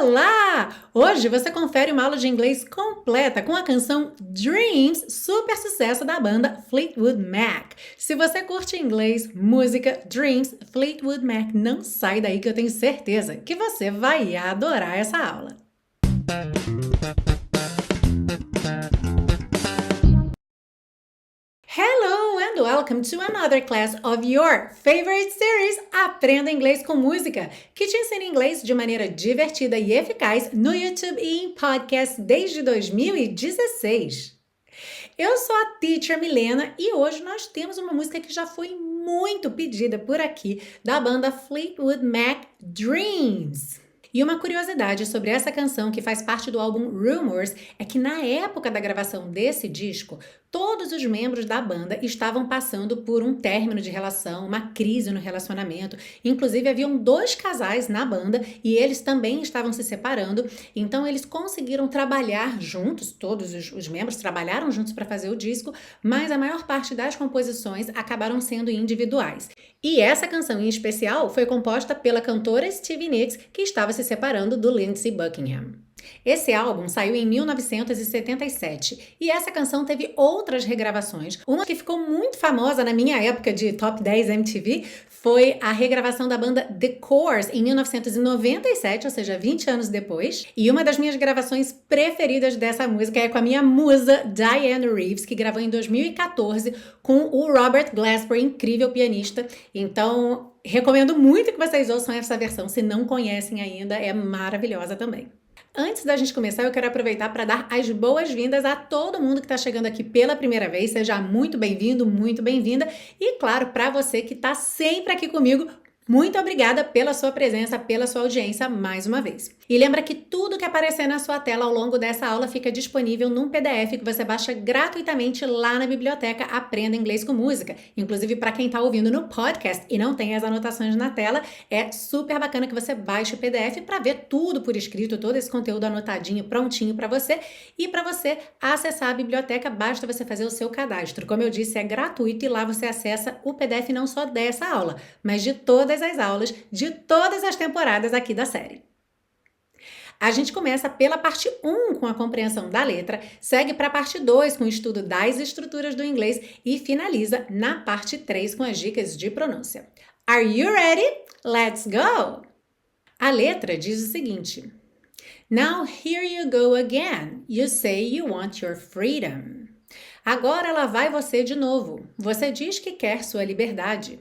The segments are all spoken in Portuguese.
Olá! Hoje você confere uma aula de inglês completa com a canção Dreams, super sucesso da banda Fleetwood Mac. Se você curte inglês, música, Dreams, Fleetwood Mac, não sai daí que eu tenho certeza que você vai adorar essa aula. Hello and welcome to another class of your favorite series Aprenda Inglês com Música, que te ensina inglês de maneira divertida e eficaz no YouTube e em podcast desde 2016. Eu sou a Teacher Milena e hoje nós temos uma música que já foi muito pedida por aqui, da banda Fleetwood Mac, Dreams. E uma curiosidade sobre essa canção que faz parte do álbum Rumours é que na época da gravação desse disco, todos os membros da banda estavam passando por um término de relação, uma crise no relacionamento. Inclusive, haviam 2 casais na banda e eles também estavam se separando. Então, eles conseguiram trabalhar juntos, todos os membros trabalharam juntos para fazer o disco, mas a maior parte das composições acabaram sendo individuais. E essa canção em especial foi composta pela cantora Stevie Nicks, que estava se separando do Lindsey Buckingham. Esse álbum saiu em 1977 e essa canção teve outras regravações. Uma que ficou muito famosa na minha época de Top 10 MTV foi a regravação da banda The Corrs em 1997, ou seja, 20 anos depois. E uma das minhas gravações preferidas dessa música é com a minha musa Diane Reeves, que gravou em 2014 com o Robert Glasper, incrível pianista. Então, recomendo muito que vocês ouçam essa versão, se não conhecem ainda, é maravilhosa também. Antes da gente começar, eu quero aproveitar para dar as boas-vindas a todo mundo que está chegando aqui pela primeira vez. Seja muito bem-vindo, muito bem-vinda. E, claro, para você que está sempre aqui comigo, muito obrigada pela sua presença, pela sua audiência mais uma vez. E lembra que tudo que aparecer na sua tela ao longo dessa aula fica disponível num PDF que você baixa gratuitamente lá na biblioteca Aprenda Inglês com Música. Inclusive, para quem está ouvindo no podcast e não tem as anotações na tela, é super bacana que você baixe o PDF para ver tudo por escrito, todo esse conteúdo anotadinho, prontinho para você. E para você acessar a biblioteca, basta você fazer o seu cadastro. Como eu disse, é gratuito e lá você acessa o PDF não só dessa aula, mas de todas as aulas de todas as temporadas aqui da série. A gente começa pela parte 1 com a compreensão da letra, segue para a parte 2 com o estudo das estruturas do inglês e finaliza na parte 3 com as dicas de pronúncia. Are you ready? Let's go! A letra diz o seguinte: Now here you go again. You say you want your freedom. Agora lá vai você de novo. Você diz que quer sua liberdade.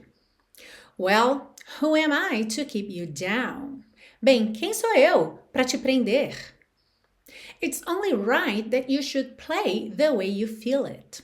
Well, who am I to keep you down? Bem, quem sou eu para te prender? It's only right that you should play the way you feel it.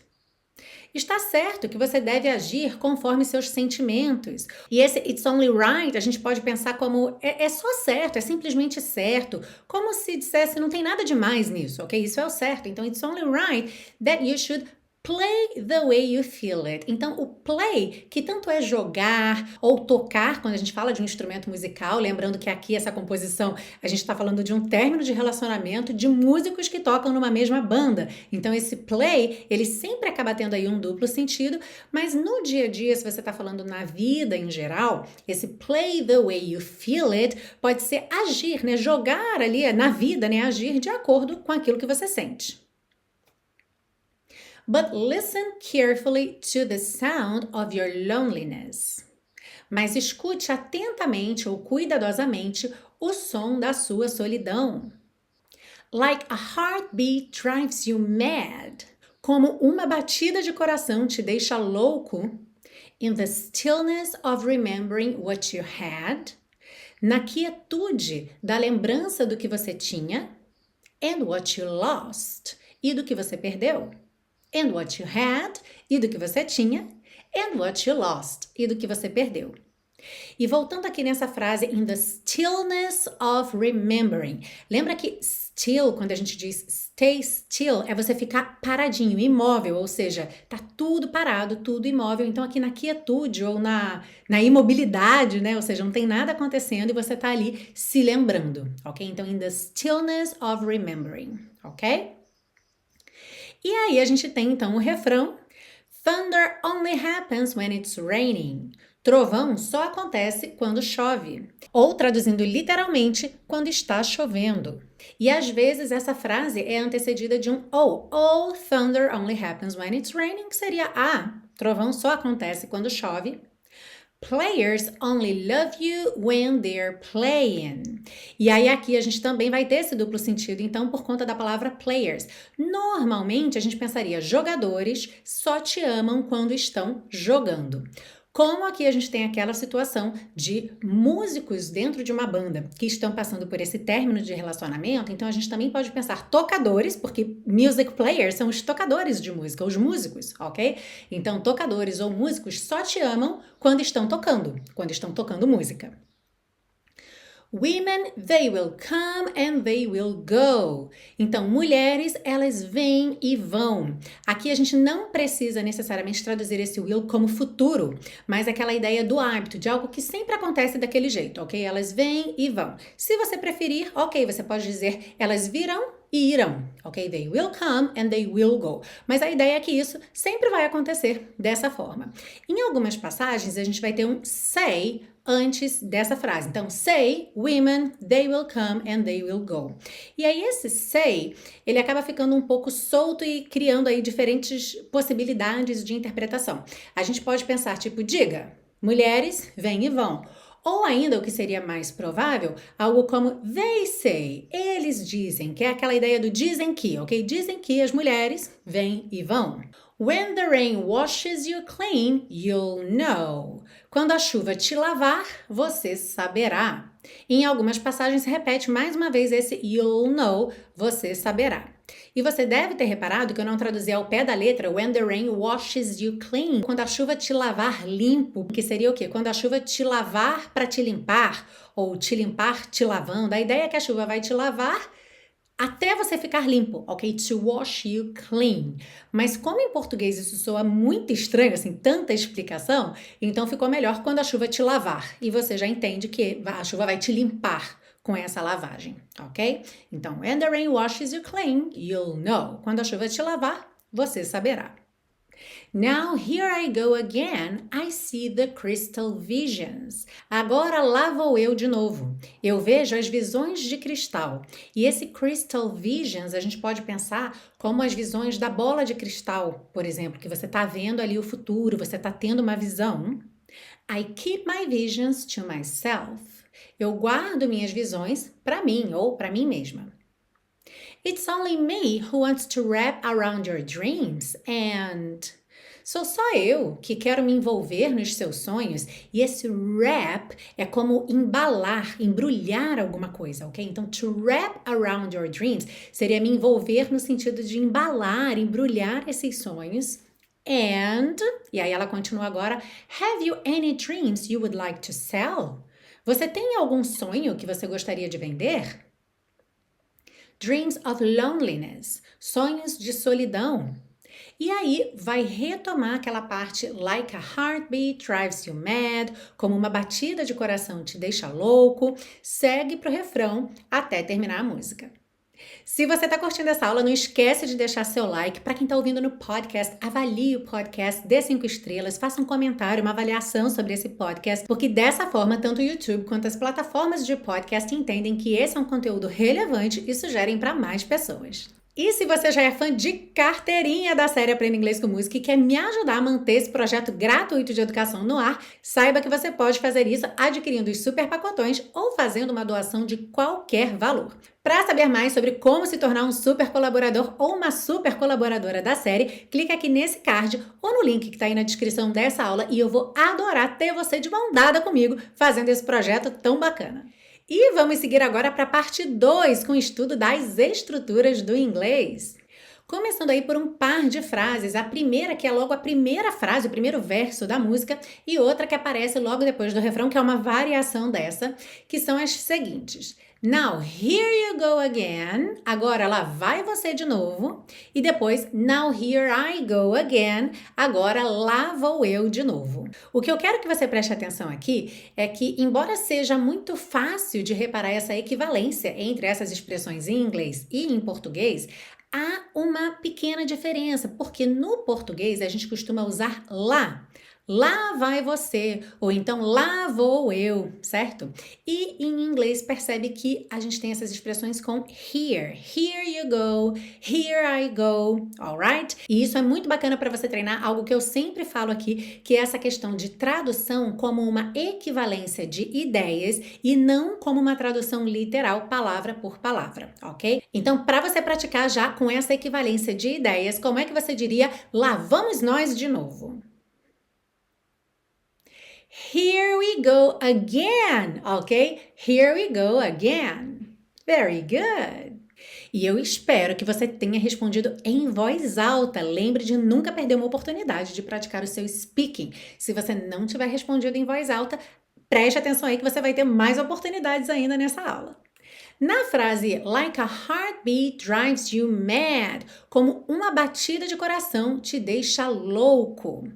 Está certo que você deve agir conforme seus sentimentos. E esse it's only right a gente pode pensar como é só certo, é simplesmente certo. Como se dissesse não tem nada de mais nisso, ok? Isso é o certo. Então, it's only right that you should play the way you feel it. Então, o play, que tanto é jogar ou tocar, quando a gente fala de um instrumento musical, lembrando que aqui essa composição, a gente está falando de um término de relacionamento de músicos que tocam numa mesma banda. Então, esse play, ele sempre acaba tendo aí um duplo sentido, mas no dia a dia, se você está falando na vida em geral, esse play the way you feel it pode ser agir, né? Jogar ali na vida, né? Agir de acordo com aquilo que você sente. But listen carefully to the sound of your loneliness. Mas escute atentamente ou cuidadosamente o som da sua solidão. Like a heartbeat drives you mad. Como uma batida de coração te deixa louco. In the stillness of remembering what you had. Na quietude da lembrança do que você tinha. And what you lost. E do que você perdeu. And what you had, e do que você tinha, and what you lost, e do que você perdeu. E voltando aqui nessa frase, in the stillness of remembering. Lembra que still, quando a gente diz stay still, é você ficar paradinho, imóvel, ou seja, tá tudo parado, tudo imóvel. Então aqui na quietude ou na imobilidade, né? Ou seja, não tem nada acontecendo e você tá ali se lembrando, ok? Então, in the stillness of remembering, ok? E aí a gente tem então o refrão. Thunder only happens when it's raining. Trovão só acontece quando chove. Ou, traduzindo literalmente, quando está chovendo. E às vezes essa frase é antecedida de um ou. Oh, thunder only happens when it's raining, que seria trovão só acontece quando chove. Players only love you when they're playing. E aí aqui a gente também vai ter esse duplo sentido, então, por conta da palavra players. Normalmente a gente pensaria jogadores só te amam quando estão jogando. Como aqui a gente tem aquela situação de músicos dentro de uma banda que estão passando por esse término de relacionamento, então a gente também pode pensar tocadores, porque music players são os tocadores de música, os músicos, ok? Então, tocadores ou músicos só te amam quando estão tocando música. Women, they will come and they will go. Então, mulheres, elas vêm e vão. Aqui a gente não precisa necessariamente traduzir esse will como futuro, mas aquela ideia do hábito, de algo que sempre acontece daquele jeito, ok? Elas vêm e vão. Se você preferir, ok, você pode dizer elas virão e irão, ok? They will come and they will go. Mas a ideia é que isso sempre vai acontecer dessa forma. Em algumas passagens, a gente vai ter um say antes dessa frase. Então, say, women, they will come and they will go. E aí esse say, ele acaba ficando um pouco solto e criando aí diferentes possibilidades de interpretação. A gente pode pensar, tipo, diga, mulheres vêm e vão. Ou ainda, o que seria mais provável, algo como they say, eles dizem, que é aquela ideia do dizem que, ok? Dizem que as mulheres vêm e vão. When the rain washes you clean, you'll know. Quando a chuva te lavar, você saberá. Em algumas passagens repete mais uma vez esse you'll know, você saberá. E você deve ter reparado que eu não traduzi ao pé da letra when the rain washes you clean, quando a chuva te lavar limpo, que seria o quê? Quando a chuva te lavar para te limpar, ou te limpar te lavando. A ideia é que a chuva vai te lavar até você ficar limpo, ok? To wash you clean. Mas como em português isso soa muito estranho, assim, tanta explicação, então ficou melhor quando a chuva te lavar. E você já entende que a chuva vai te limpar com essa lavagem, ok? Então, when the rain washes you clean, you'll know. Quando a chuva te lavar, você saberá. Now here I go again, I see the crystal visions. Agora lá vou eu de novo. Eu vejo as visões de cristal. E esse crystal visions a gente pode pensar como as visões da bola de cristal, por exemplo, que você está vendo ali o futuro, você está tendo uma visão. I keep my visions to myself. Eu guardo minhas visões para mim ou para mim mesma. It's only me who wants to wrap around your dreams and... Sou só eu que quero me envolver nos seus sonhos e esse wrap é como embalar, embrulhar alguma coisa, ok? Então, to wrap around your dreams seria me envolver no sentido de embalar, embrulhar esses sonhos. And, e aí ela continua agora, have you any dreams you would like to sell? Você tem algum sonho que você gostaria de vender? Dreams of loneliness, sonhos de solidão. E aí vai retomar aquela parte like a heartbeat drives you mad, como uma batida de coração te deixa louco, segue pro refrão até terminar a música. Se você está curtindo essa aula, não esquece de deixar seu like. Para quem está ouvindo no podcast, avalie o podcast, dê 5 estrelas, faça um comentário, uma avaliação sobre esse podcast, porque dessa forma, tanto o YouTube quanto as plataformas de podcast entendem que esse é um conteúdo relevante e sugerem para mais pessoas. E se você já é fã de carteirinha da série Aprenda Inglês com Música e quer me ajudar a manter esse projeto gratuito de educação no ar, saiba que você pode fazer isso adquirindo os super pacotões ou fazendo uma doação de qualquer valor. Para saber mais sobre como se tornar um super colaborador ou uma super colaboradora da série, clica aqui nesse card ou no link que está aí na descrição dessa aula e eu vou adorar ter você de mão dada comigo fazendo esse projeto tão bacana. E vamos seguir agora para a parte 2, com o estudo das estruturas do inglês. Começando aí por um par de frases, a primeira que é logo a primeira frase, o primeiro verso da música, e outra que aparece logo depois do refrão, que é uma variação dessa, que são as seguintes. Now, here you go again. Agora lá vai você de novo. E depois, now here I go again. Agora lá vou eu de novo. O que eu quero que você preste atenção aqui é que, embora seja muito fácil de reparar essa equivalência entre essas expressões em inglês e em português, há uma pequena diferença, porque no português a gente costuma usar lá. Lá vai você, ou então lá vou eu, certo? E em inglês percebe que a gente tem essas expressões com here. Here you go, here I go, alright? E isso é muito bacana para você treinar algo que eu sempre falo aqui, que é essa questão de tradução como uma equivalência de ideias e não como uma tradução literal, palavra por palavra, ok? Então, para você praticar já com essa equivalência de ideias, como é que você diria lá vamos nós de novo? Here we go again, ok? Here we go again. Very good. E eu espero que você tenha respondido em voz alta. Lembre de nunca perder uma oportunidade de praticar o seu speaking. Se você não tiver respondido em voz alta, preste atenção aí que você vai ter mais oportunidades ainda nessa aula. Na frase like a heartbeat drives you mad, como uma batida de coração te deixa louco.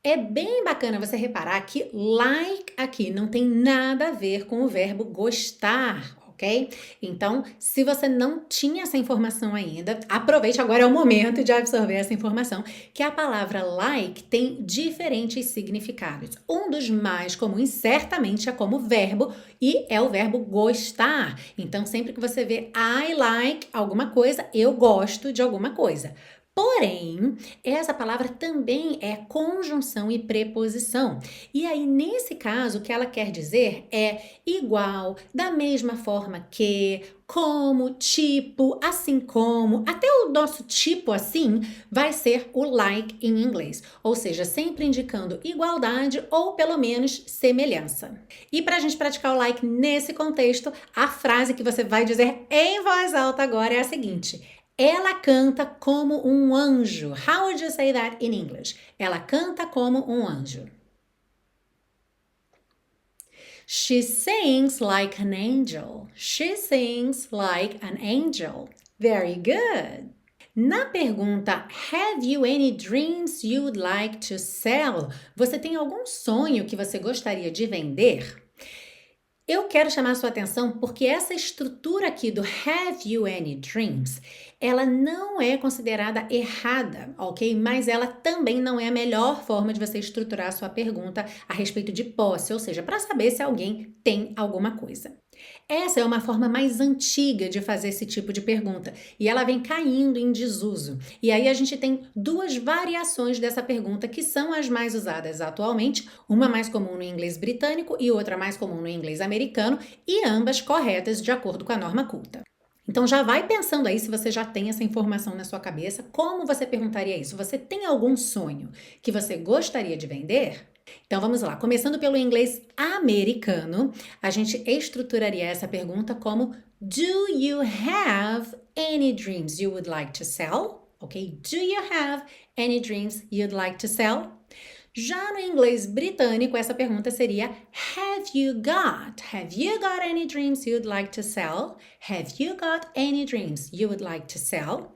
É bem bacana você reparar que like aqui não tem nada a ver com o verbo gostar, ok? Então, se você não tinha essa informação ainda, aproveite agora é o momento de absorver essa informação, que a palavra like tem diferentes significados. Um dos mais comuns certamente é como verbo e é o verbo gostar. Então, sempre que você vê I like alguma coisa, eu gosto de alguma coisa. Porém, essa palavra também é conjunção e preposição. E aí, nesse caso, o que ela quer dizer é igual, da mesma forma que, como, tipo, assim como. Até o nosso tipo assim vai ser o like em inglês. Ou seja, sempre indicando igualdade ou pelo menos semelhança. E para a gente praticar o like nesse contexto, a frase que você vai dizer em voz alta agora é a seguinte: ela canta como um anjo. How would you say that in English? Ela canta como um anjo. She sings like an angel. She sings like an angel. Very good. Na pergunta Have you any dreams you'd like to sell? Você tem algum sonho que você gostaria de vender? Eu quero chamar a sua atenção porque essa estrutura aqui do Have you any dreams, ela não é considerada errada, ok? Mas ela também não é a melhor forma de você estruturar a sua pergunta a respeito de posse, ou seja, para saber se alguém tem alguma coisa. Essa é uma forma mais antiga de fazer esse tipo de pergunta e ela vem caindo em desuso. E aí a gente tem duas variações dessa pergunta que são as mais usadas atualmente, uma mais comum no inglês britânico e outra mais comum no inglês americano, e ambas corretas de acordo com a norma culta. Então já vai pensando aí se você já tem essa informação na sua cabeça, como você perguntaria isso? Você tem algum sonho que você gostaria de vender? Então vamos lá, começando pelo inglês americano, a gente estruturaria essa pergunta como Do you have any dreams you would like to sell? Ok? Do you have any dreams you'd like to sell? Já no inglês britânico, essa pergunta seria Have you got? Have you got any dreams you'd like to sell? Have you got any dreams you would like to sell?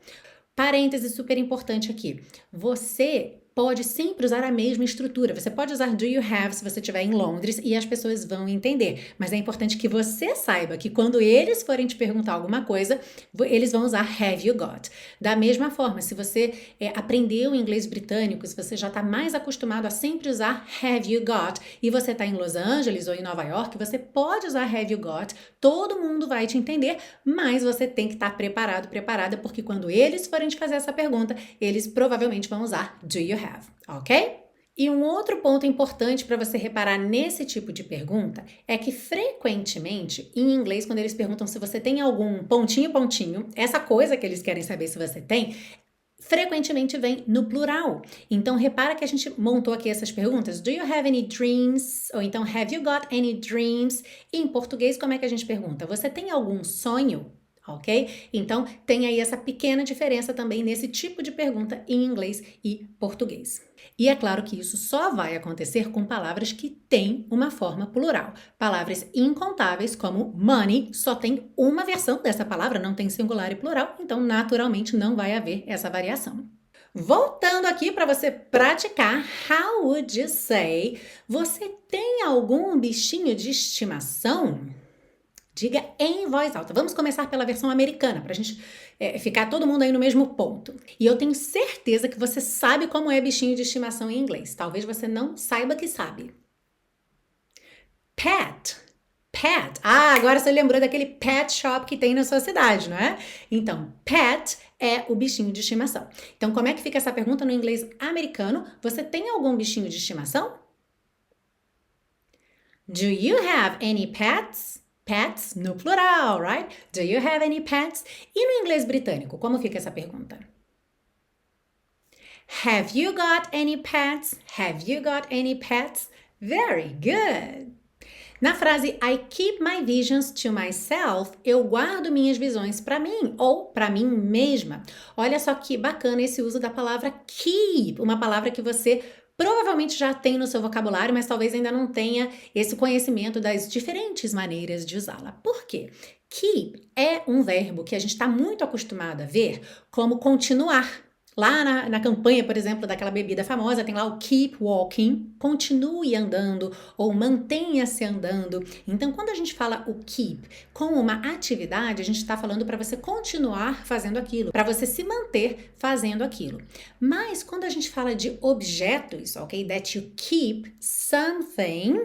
Parêntese super importante aqui. Você pode sempre usar a mesma estrutura. Você pode usar do you have se você estiver em Londres e as pessoas vão entender. Mas é importante que você saiba que quando eles forem te perguntar alguma coisa, eles vão usar have you got. Da mesma forma, se você aprendeu inglês britânico, se você já está mais acostumado a sempre usar have you got e você está em Los Angeles ou em Nova York, você pode usar have you got. Todo mundo vai te entender, mas você tem que estar preparado, preparada, porque quando eles forem te fazer essa pergunta, eles provavelmente vão usar do you have, ok? E um outro ponto importante para você reparar nesse tipo de pergunta é que frequentemente, em inglês, quando eles perguntam se você tem algum pontinho, pontinho, essa coisa que eles querem saber se você tem, frequentemente vem no plural. Então, repara que a gente montou aqui essas perguntas. Do you have any dreams? Ou então, have you got any dreams? E em português, como é que a gente pergunta? Você tem algum sonho? Ok? Então, tem aí essa pequena diferença também nesse tipo de pergunta em inglês e português. E é claro que isso só vai acontecer com palavras que têm uma forma plural. Palavras incontáveis como money só tem uma versão dessa palavra, não tem singular e plural, então naturalmente não vai haver essa variação. Voltando aqui para você praticar, how would you say? Você tem algum bichinho de estimação? Diga em voz alta. Vamos começar pela versão americana, para a gente ficar todo mundo aí no mesmo ponto. E eu tenho certeza que você sabe como é bichinho de estimação em inglês. Talvez você não saiba que sabe. Pet. Pet. Ah, agora você lembrou daquele pet shop que tem na sua cidade, não é? Então, pet é o bichinho de estimação. Então, como é que fica essa pergunta no inglês americano? Você tem algum bichinho de estimação? Do you have any pets? Pets no plural, right? Do you have any pets? E no inglês britânico, como fica essa pergunta? Have you got any pets? Have you got any pets? Very good! Na frase I keep my visions to myself, eu guardo minhas visões para mim ou para mim mesma. Olha só que bacana esse uso da palavra keep, uma palavra que você provavelmente já tem no seu vocabulário, mas talvez ainda não tenha esse conhecimento das diferentes maneiras de usá-la. Por quê? Keep é um verbo que a gente está muito acostumado a ver como continuar. Lá na campanha, por exemplo, daquela bebida famosa, tem lá o keep walking, continue andando ou mantenha-se andando. Então, quando a gente fala o keep com uma atividade, a gente está falando para você continuar fazendo aquilo, para você se manter fazendo aquilo. Mas quando a gente fala de objetos, ok? That you keep something,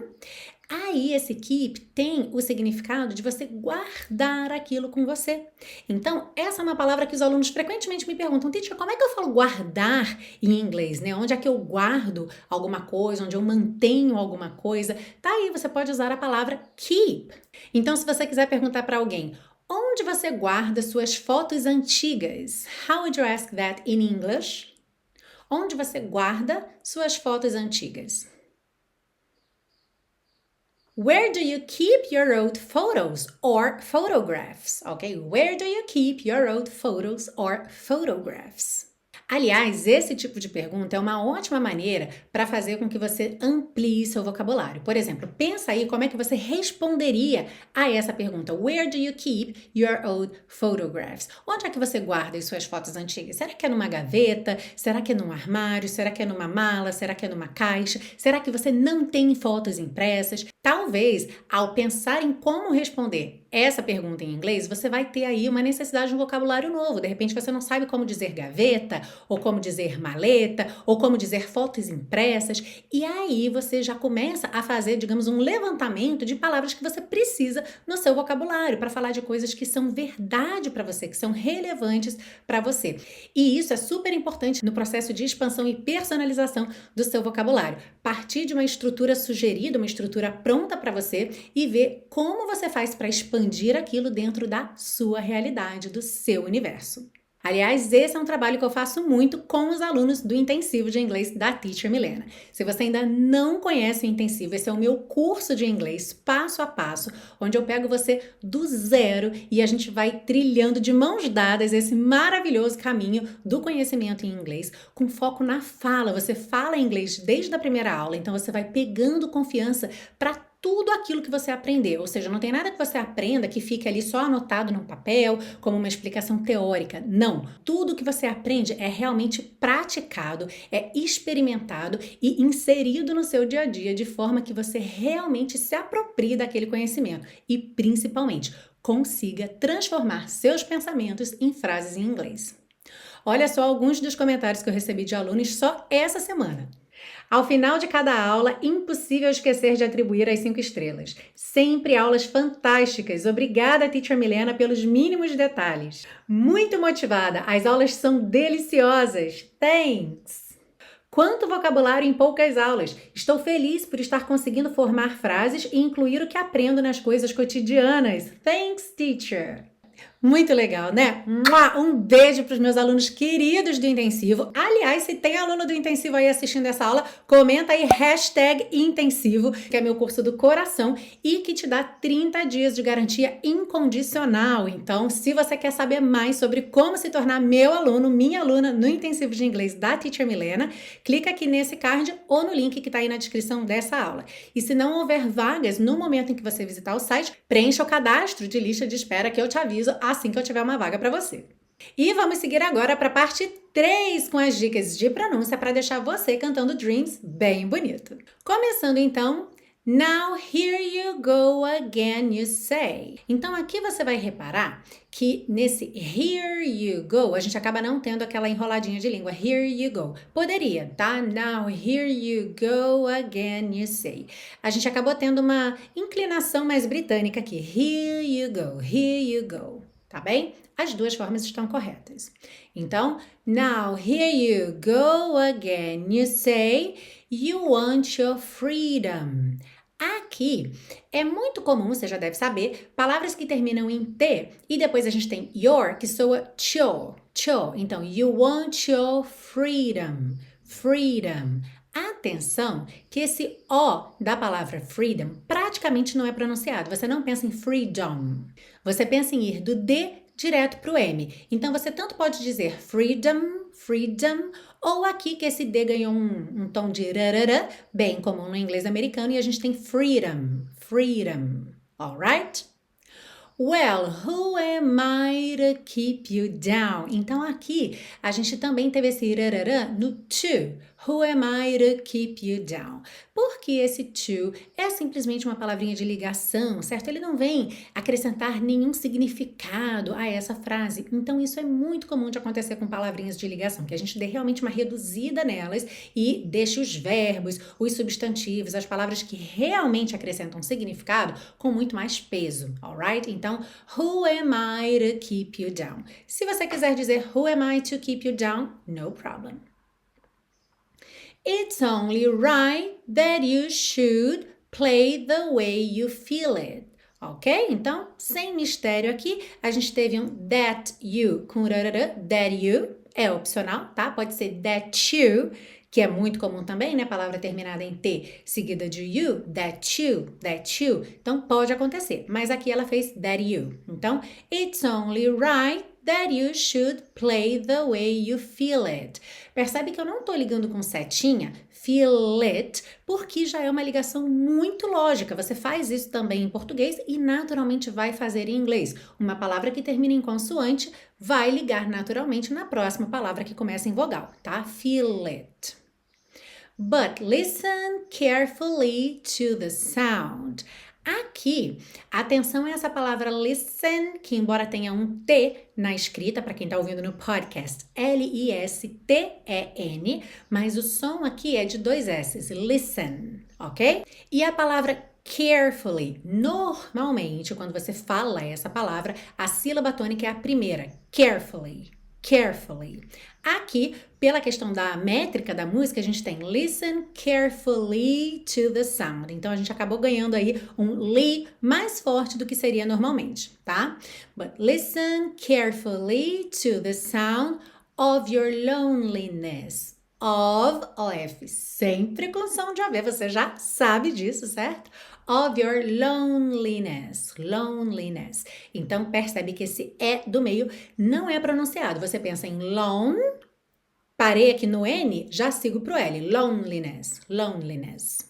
aí esse keep tem o significado de você guardar aquilo com você. Então, essa é uma palavra que os alunos frequentemente me perguntam, teacher, como é que eu falo guardar em inglês, né? Onde é que eu guardo alguma coisa, onde eu mantenho alguma coisa? Tá aí, você pode usar a palavra keep. Então, se você quiser perguntar para alguém, onde você guarda suas fotos antigas? How would you ask that in English? Onde você guarda suas fotos antigas? Where do you keep your old photos or photographs? Ok? Where do you keep your old photos or photographs? Aliás, esse tipo de pergunta é uma ótima maneira para fazer com que você amplie seu vocabulário. Por exemplo, pensa aí como é que você responderia a essa pergunta. Where do you keep your old photographs? Onde é que você guarda as suas fotos antigas? Será que é numa gaveta? Será que é num armário? Será que é numa mala? Será que é numa caixa? Será que você não tem fotos impressas? Talvez, ao pensar em como responder essa pergunta em inglês, você vai ter aí uma necessidade de um vocabulário novo. De repente você não sabe como dizer gaveta, ou como dizer maleta, ou como dizer fotos impressas, e aí você já começa a fazer, digamos, um levantamento de palavras que você precisa no seu vocabulário para falar de coisas que são verdade para você, que são relevantes para você. E isso é super importante no processo de expansão e personalização do seu vocabulário. Partir de uma estrutura sugerida, uma estrutura pronta para você e ver como você faz para expandir aquilo dentro da sua realidade, do seu universo. Aliás, esse é um trabalho que eu faço muito com os alunos do Intensivo de Inglês da Teacher Milena. Se você ainda não conhece o Intensivo, esse é o meu curso de inglês passo a passo, onde eu pego você do zero e a gente vai trilhando de mãos dadas esse maravilhoso caminho do conhecimento em inglês, com foco na fala. Você fala inglês desde a primeira aula, então você vai pegando confiança para tudo aquilo que você aprendeu, ou seja, não tem nada que você aprenda que fique ali só anotado num papel, como uma explicação teórica. Não, tudo que você aprende é realmente praticado, é experimentado e inserido no seu dia a dia, de forma que você realmente se aproprie daquele conhecimento e, principalmente, consiga transformar seus pensamentos em frases em inglês. Olha só alguns dos comentários que eu recebi de alunos só essa semana. Ao final de cada aula, impossível esquecer de atribuir as 5 estrelas. Sempre aulas fantásticas. Obrigada, Teacher Milena, pelos mínimos detalhes. Muito motivada. As aulas são deliciosas. Thanks! Quanto vocabulário em poucas aulas. Estou feliz por estar conseguindo formar frases e incluir o que aprendo nas coisas cotidianas. Thanks, teacher! Muito legal, né? Um beijo para os meus alunos queridos do Intensivo. Aliás, se tem aluno do Intensivo aí assistindo essa aula, comenta aí #Intensivo, que é meu curso do coração e que te dá 30 dias de garantia incondicional. Então, se você quer saber mais sobre como se tornar meu aluno, minha aluna no Intensivo de Inglês da Teacher Milena, clica aqui nesse card ou no link que está aí na descrição dessa aula. E se não houver vagas no momento em que você visitar o site, preencha o cadastro de lista de espera que eu te aviso assim que eu tiver uma vaga para você. E vamos seguir agora para a parte 3 com as dicas de pronúncia para deixar você cantando Dreams bem bonito. Começando então, Now here you go again, you say. Então aqui você vai reparar que nesse here you go, a gente acaba não tendo aquela enroladinha de língua. Here you go. Poderia, tá? Now here you go again, you say. A gente acabou tendo uma inclinação mais britânica aqui. Here you go, here you go. Tá bem? As duas formas estão corretas. Então, now here you go again, you say, you want your freedom. Aqui é muito comum, você já deve saber, palavras que terminam em T e depois a gente tem your, que soa cho, cho. Então, you want your freedom, freedom. Atenção que esse O da palavra freedom praticamente não é pronunciado. Você não pensa em freedom. Você pensa em ir do D direto para o M. Então, você tanto pode dizer freedom, freedom, ou aqui que esse D ganhou um tom de rarara, bem comum no inglês americano, e a gente tem freedom, freedom, alright? Well, who am I to keep you down? Então, aqui, a gente também teve esse rararã no to. Who am I to keep you down? Porque esse to é simplesmente uma palavrinha de ligação, certo? Ele não vem acrescentar nenhum significado a essa frase. Então, isso é muito comum de acontecer com palavrinhas de ligação, que a gente dê realmente uma reduzida nelas e deixe os verbos, os substantivos, as palavras que realmente acrescentam significado com muito mais peso, alright? Então, who am I to keep you down? Se você quiser dizer who am I to keep you down, no problem. It's only right that you should play the way you feel it. Ok? Então, sem mistério aqui, a gente teve um that you com rarara, that you, é opcional, tá? Pode ser that you, que é muito comum também, né? Palavra terminada em T, seguida de you, that you, that you. Então, pode acontecer, mas aqui ela fez that you. Então, it's only right that you should play the way you feel it. Percebe que eu não tô ligando com setinha, feel it, porque já é uma ligação muito lógica. Você faz isso também em português e naturalmente vai fazer em inglês. Uma palavra que termina em consoante vai ligar naturalmente na próxima palavra que começa em vogal, tá? Feel it. But listen carefully to the sound. Aqui, atenção a essa palavra listen, que embora tenha um T na escrita, para quem está ouvindo no podcast, L-I-S-T-E-N, mas o som aqui é de 2 S's, listen, ok? E a palavra carefully, normalmente, quando você fala essa palavra, a sílaba tônica é a primeira, carefully. Carefully. Aqui, pela questão da métrica da música, a gente tem listen carefully to the sound. Então, a gente acabou ganhando aí um li mais forte do que seria normalmente, tá? But listen carefully to the sound of your loneliness. Of, sempre com som de OV, você já sabe disso, certo? Of your loneliness, loneliness. Então, percebe que esse E do meio não é pronunciado. Você pensa em lone, parei aqui no N, já sigo pro L. Loneliness, loneliness.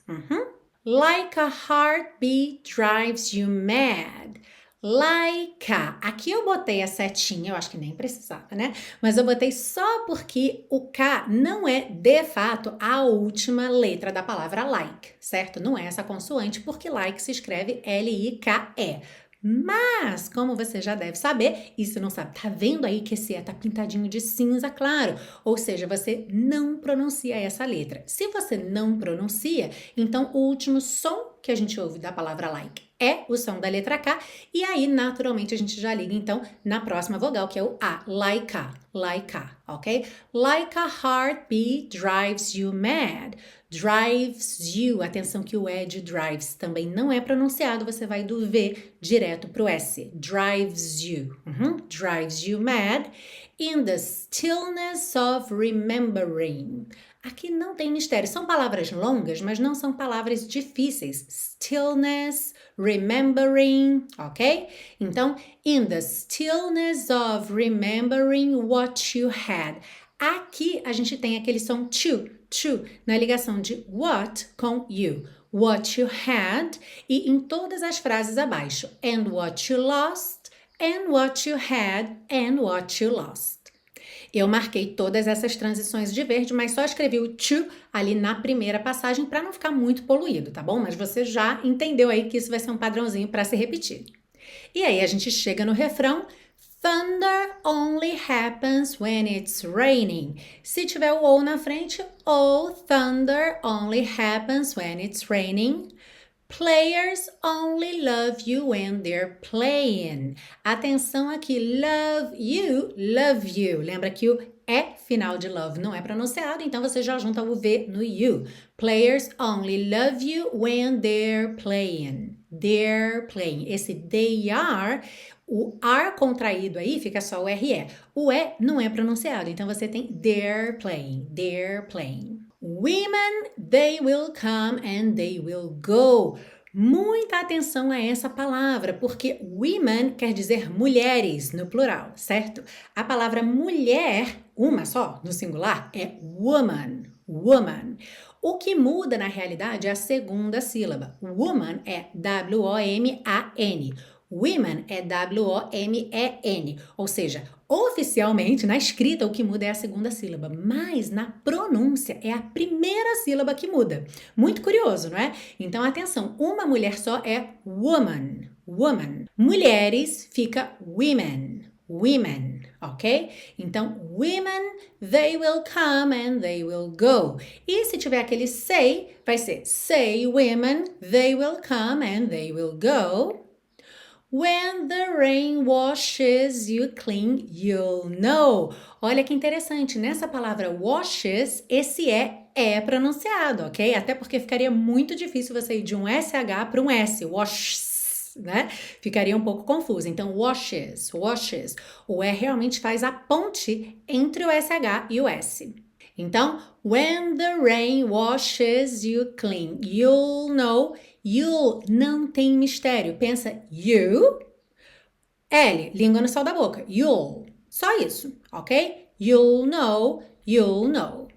Like a heartbeat drives you mad. Like a. Aqui eu botei a setinha, eu acho que nem precisava, né? Mas eu botei só porque o K não é, de fato, a última letra da palavra like, certo? Não é essa consoante, porque like se escreve L-I-K-E. Mas, como você já deve saber, e se não sabe, tá vendo aí que esse E tá pintadinho de cinza claro? Ou seja, você não pronuncia essa letra. Se você não pronuncia, então o último som que a gente ouve da palavra like é o som da letra K, e aí naturalmente a gente já liga então na próxima vogal, que é o A, like a, ok? Like a heartbeat drives you mad. Drives you, atenção que o E de drives também não é pronunciado, você vai do V direto pro S. Drives you, drives you mad in the stillness of remembering. Aqui não tem mistério, são palavras longas, mas não são palavras difíceis. Stillness, remembering, ok? Então, in the stillness of remembering what you had. Aqui a gente tem aquele som to, na ligação de what com you. What you had e em todas as frases abaixo. And what you lost, and what you had, and what you lost. Eu marquei todas essas transições de verde, mas só escrevi o to ali na primeira passagem para não ficar muito poluído, tá bom? Mas você já entendeu aí que isso vai ser um padrãozinho para se repetir. E aí a gente chega no refrão. Thunder only happens when it's raining. Se tiver o ou na frente, oh, thunder only happens when it's raining. Players only love you when they're playing. Atenção aqui, love you, love you. Lembra que o é final de love não é pronunciado, então você já junta o V no you. Players only love you when they're playing. They're playing. Esse they are, o are contraído aí fica só o RE. O E não é pronunciado, então você tem they're playing, they're playing. Women, they will come and they will go. Muita atenção a essa palavra, porque women quer dizer mulheres no plural, certo? A palavra mulher, uma só, no singular, é woman, woman. O que muda na realidade é a segunda sílaba. Woman é W-O-M-A-N. Women é W-O-M-E-N, ou seja, oficialmente, na escrita, o que muda é a segunda sílaba, mas na pronúncia é a primeira sílaba que muda. Muito curioso, não é? Então, atenção, uma mulher só é woman, woman. Mulheres fica women, women, ok? Então, women, they will come and they will go. E se tiver aquele say, vai ser say women, they will come and they will go. When the rain washes you clean, you'll know. Olha que interessante, nessa palavra washes, esse é pronunciado, ok? Até porque ficaria muito difícil você ir de um SH para um S, washes, né? Ficaria um pouco confuso. Então, washes, washes. O E realmente faz a ponte entre o SH e o S. Então, when the rain washes you clean, you'll know. You'll não tem mistério. Pensa you, L, língua no céu da boca. You'll. Só isso, ok? You'll know, you'll know.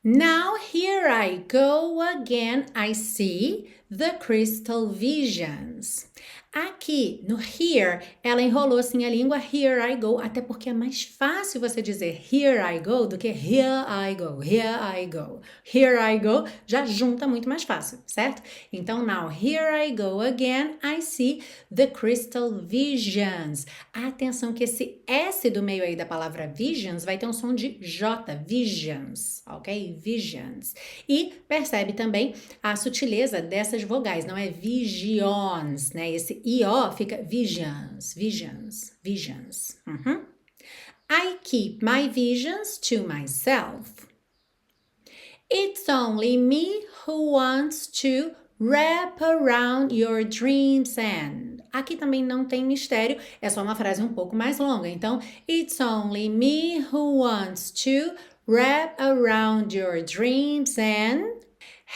Now here I go again, I see the crystal visions. Aqui no here, ela enrolou assim a língua, here I go, até porque é mais fácil você dizer here I go do que here I go, here I go. Here I go já junta muito mais fácil, certo? Então, now here I go again, I see the crystal visions. Atenção que esse S do meio aí da palavra visions vai ter um som de J, visions, ok? Visions. E percebe também a sutileza dessas vogais, não é visions, né? Esse I-O fica visions, visions, visions. I keep my visions to myself. It's only me who wants to wrap around your dreams and... Aqui também não tem mistério, é só uma frase um pouco mais longa. Então, it's only me who wants to wrap around your dreams and...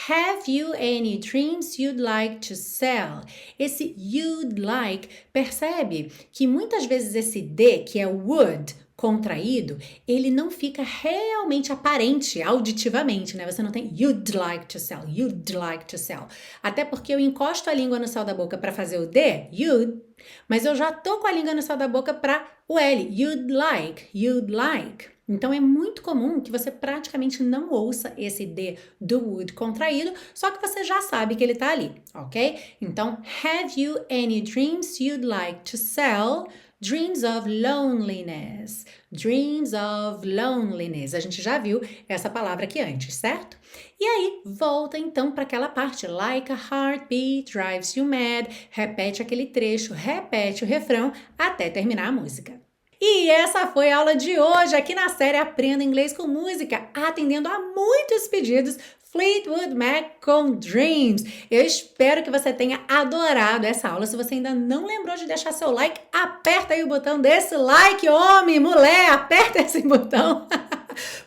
Have you any dreams you'd like to sell? Esse you'd like, percebe que muitas vezes esse D, que é would, contraído, ele não fica realmente aparente auditivamente, né? Você não tem you'd like to sell, you'd like to sell. Até porque eu encosto a língua no céu da boca para fazer o D, you'd, mas eu já tô com a língua no céu da boca para o L, you'd like, you'd like. Então, é muito comum que você praticamente não ouça esse D do would contraído, só que você já sabe que ele tá ali, ok? Então, have you any dreams you'd like to sell? Dreams of loneliness. Dreams of loneliness. A gente já viu essa palavra aqui antes, certo? E aí, volta então para aquela parte. Like a heartbeat drives you mad. Repete aquele trecho, repete o refrão até terminar a música. E essa foi a aula de hoje aqui na série Aprenda Inglês com Música, atendendo a muitos pedidos Fleetwood Mac com Dreams. Eu espero que você tenha adorado essa aula. Se você ainda não lembrou de deixar seu like, aperta aí o botão desse like, homem, mulher, aperta esse botão.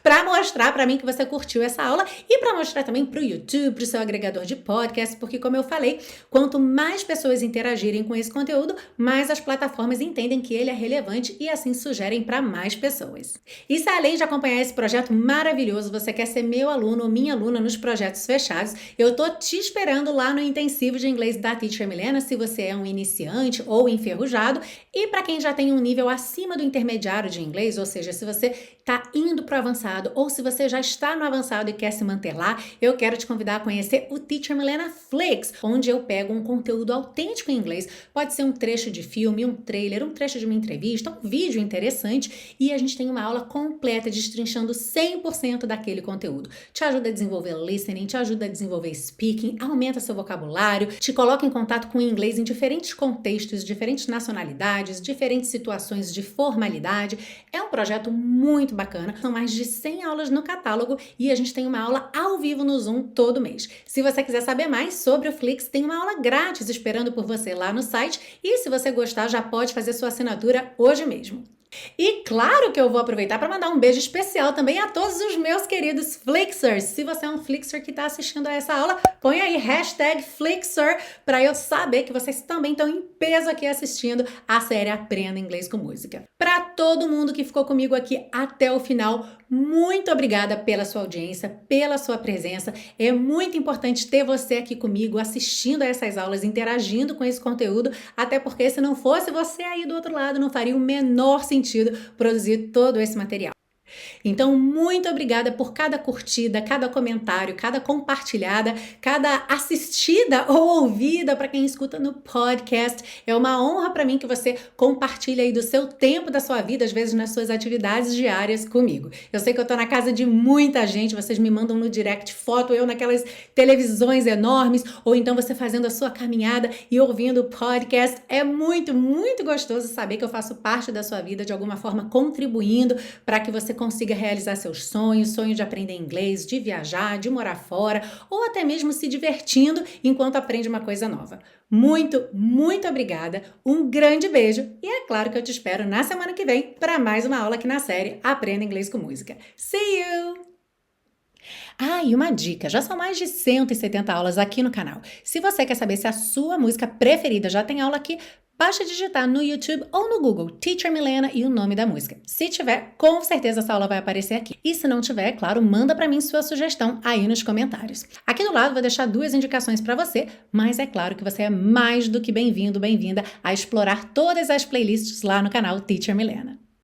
para mostrar para mim que você curtiu essa aula e para mostrar também para o YouTube, para o seu agregador de podcast, porque como eu falei, quanto mais pessoas interagirem com esse conteúdo, mais as plataformas entendem que ele é relevante e assim sugerem para mais pessoas. E se além de acompanhar esse projeto maravilhoso, você quer ser meu aluno ou minha aluna nos projetos fechados, eu tô te esperando lá no intensivo de inglês da Teacher Milena, se você é um iniciante ou enferrujado, e para quem já tem um nível acima do intermediário de inglês, ou seja, se você está indo para o avançado ou se você já está no avançado e quer se manter lá, eu quero te convidar a conhecer o Teacher Milena Flix, onde eu pego um conteúdo autêntico em inglês, pode ser um trecho de filme, um trailer, um trecho de uma entrevista, um vídeo interessante, e a gente tem uma aula completa destrinchando 100% daquele conteúdo. Te ajuda a desenvolver listening, te ajuda a desenvolver speaking, aumenta seu vocabulário, te coloca em contato com o inglês em diferentes contextos, diferentes nacionalidades, diferentes situações de formalidade. É um projeto muito bacana, são mais de 100 aulas no catálogo e a gente tem uma aula ao vivo no Zoom todo mês. Se você quiser saber mais sobre o Flix, tem uma aula grátis esperando por você lá no site e se você gostar já pode fazer sua assinatura hoje mesmo. E claro que eu vou aproveitar para mandar um beijo especial também a todos os meus queridos Flixers. Se você é um Flixer que está assistindo a essa aula, põe aí #Flixer para eu saber que vocês também estão em peso aqui assistindo a série Aprenda Inglês com Música. Para todo mundo que ficou comigo aqui até o final, muito obrigada pela sua audiência, pela sua presença. É muito importante ter você aqui comigo assistindo a essas aulas, interagindo com esse conteúdo, até porque se não fosse você aí do outro lado, não faria o menor sentido produzir todo esse material. Então, muito obrigada por cada curtida, cada comentário, cada compartilhada, cada assistida ou ouvida para quem escuta no podcast. É uma honra para mim que você compartilhe aí do seu tempo, da sua vida, às vezes nas suas atividades diárias comigo. Eu sei que eu tô na casa de muita gente, vocês me mandam no direct foto, eu naquelas televisões enormes, ou então você fazendo a sua caminhada e ouvindo o podcast. É muito, muito gostoso saber que eu faço parte da sua vida de alguma forma, contribuindo para que você consiga realizar seus sonhos, sonho de aprender inglês, de viajar, de morar fora, ou até mesmo se divertindo enquanto aprende uma coisa nova. Muito, muito obrigada, um grande beijo e é claro que eu te espero na semana que vem para mais uma aula aqui na série Aprenda Inglês com Música. See you! Ah, e uma dica, já são mais de 170 aulas aqui no canal. Se você quer saber se a sua música preferida já tem aula aqui, basta digitar no YouTube ou no Google Teacher Milena e o nome da música. Se tiver, com certeza essa aula vai aparecer aqui. E se não tiver, claro, manda para mim sua sugestão aí nos comentários. Aqui do lado vou deixar 2 indicações para você, mas é claro que você é mais do que bem-vindo, bem-vinda a explorar todas as playlists lá no canal Teacher Milena.